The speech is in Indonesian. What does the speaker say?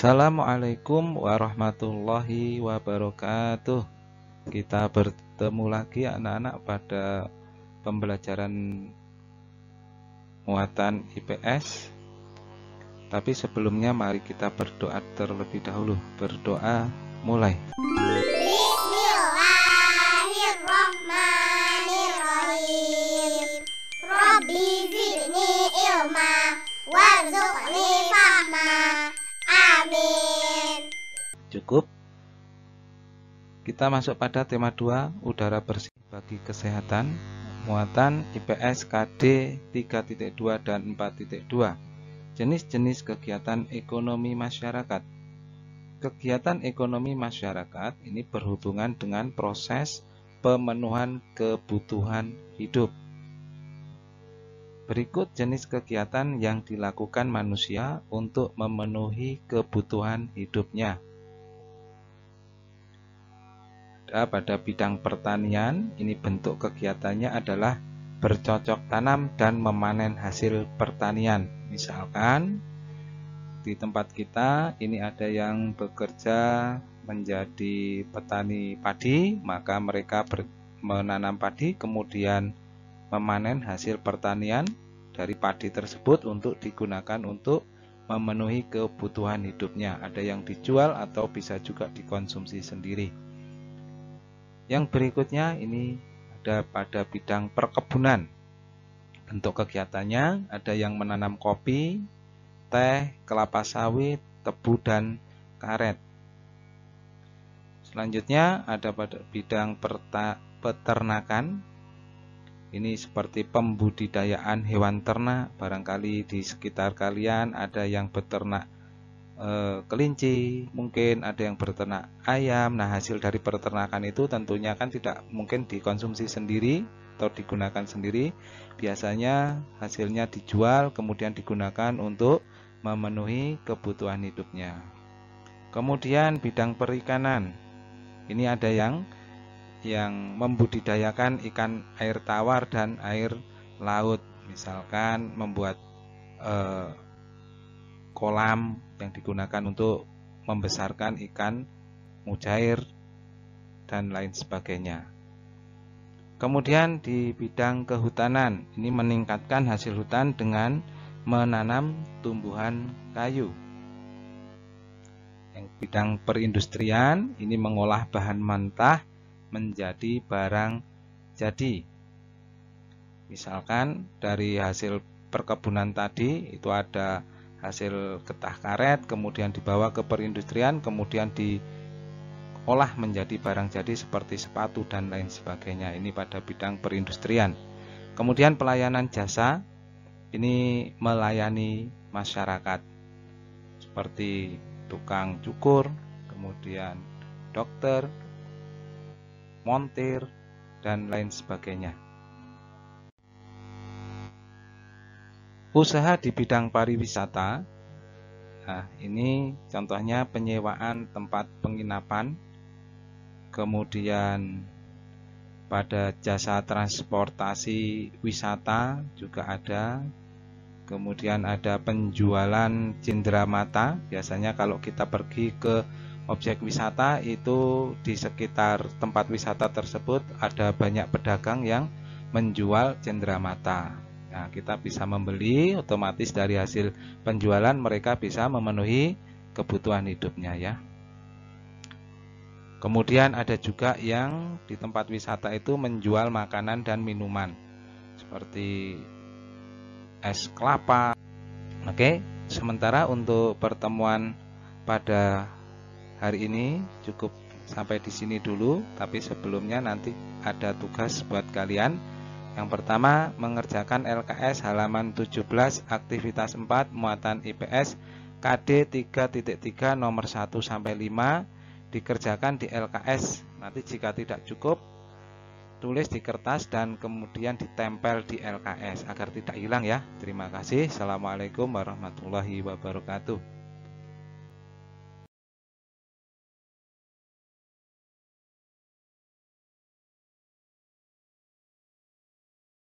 Assalamualaikum warahmatullahi wabarakatuh. Kita bertemu lagi anak-anak pada pembelajaran muatan IPS. Tapi sebelumnya mari kita berdoa terlebih dahulu. Berdoa mulai. Bismillahirrahmanirrahim. Rabbi zidni ilma warzuqni fahma. Amin. Cukup. Kita masuk pada tema 2, udara bersih bagi kesehatan, muatan IPS KD 3.2 dan 4.2. Jenis-jenis kegiatan ekonomi masyarakat. Kegiatan ekonomi masyarakat ini berhubungan dengan proses pemenuhan kebutuhan hidup. Berikut jenis kegiatan yang dilakukan manusia untuk memenuhi kebutuhan hidupnya. Pada bidang pertanian, ini bentuk kegiatannya adalah bercocok tanam dan memanen hasil pertanian. Misalkan di tempat kita ini ada yang bekerja menjadi petani padi, maka mereka menanam padi kemudian memanen hasil pertanian dari padi tersebut untuk digunakan untuk memenuhi kebutuhan hidupnya. Ada yang dijual atau bisa juga dikonsumsi sendiri. Yang berikutnya ini ada pada bidang perkebunan. Bentuk kegiatannya ada yang menanam kopi, teh, kelapa sawit, tebu, dan karet. Selanjutnya ada pada bidang peternakan. Ini seperti pembudidayaan hewan ternak. Barangkali di sekitar kalian ada yang beternak kelinci, mungkin ada yang beternak ayam. Nah, hasil dari peternakan itu tentunya kan tidak mungkin dikonsumsi sendiri atau digunakan sendiri. Biasanya hasilnya dijual kemudian digunakan untuk memenuhi kebutuhan hidupnya. Kemudian bidang perikanan. Ini ada yang membudidayakan ikan air tawar dan air laut. Misalkan membuat kolam yang digunakan untuk membesarkan ikan mujair dan lain sebagainya. Kemudian di bidang kehutanan, ini meningkatkan hasil hutan dengan menanam tumbuhan kayu. Yang bidang perindustrian, ini mengolah bahan mentah menjadi barang jadi. Misalkan dari hasil perkebunan tadi itu ada hasil getah karet, kemudian dibawa ke perindustrian, kemudian diolah menjadi barang jadi seperti sepatu dan lain sebagainya. Ini pada bidang perindustrian. Kemudian pelayanan jasa, ini melayani masyarakat seperti tukang cukur, kemudian dokter, montir, dan lain sebagainya. Usaha di bidang pariwisata. Nah, ini contohnya penyewaan tempat penginapan, kemudian pada jasa transportasi wisata juga ada, kemudian ada penjualan cenderamata. Biasanya kalau kita pergi ke objek wisata itu di sekitar tempat wisata tersebut ada banyak pedagang yang menjual cenderamata. Nah, kita bisa membeli, otomatis dari hasil penjualan mereka bisa memenuhi kebutuhan hidupnya ya. Kemudian ada juga yang di tempat wisata itu menjual makanan dan minuman seperti es kelapa. Oke, sementara untuk pertemuan pada hari ini cukup sampai di sini dulu, tapi sebelumnya nanti ada tugas buat kalian. Yang pertama, mengerjakan LKS halaman 17 aktivitas 4 muatan IPS KD 3.3 nomor 1 sampai 5 dikerjakan di LKS. Nanti jika tidak cukup, tulis di kertas dan kemudian ditempel di LKS agar tidak hilang ya. Terima kasih. Assalamualaikum warahmatullahi wabarakatuh.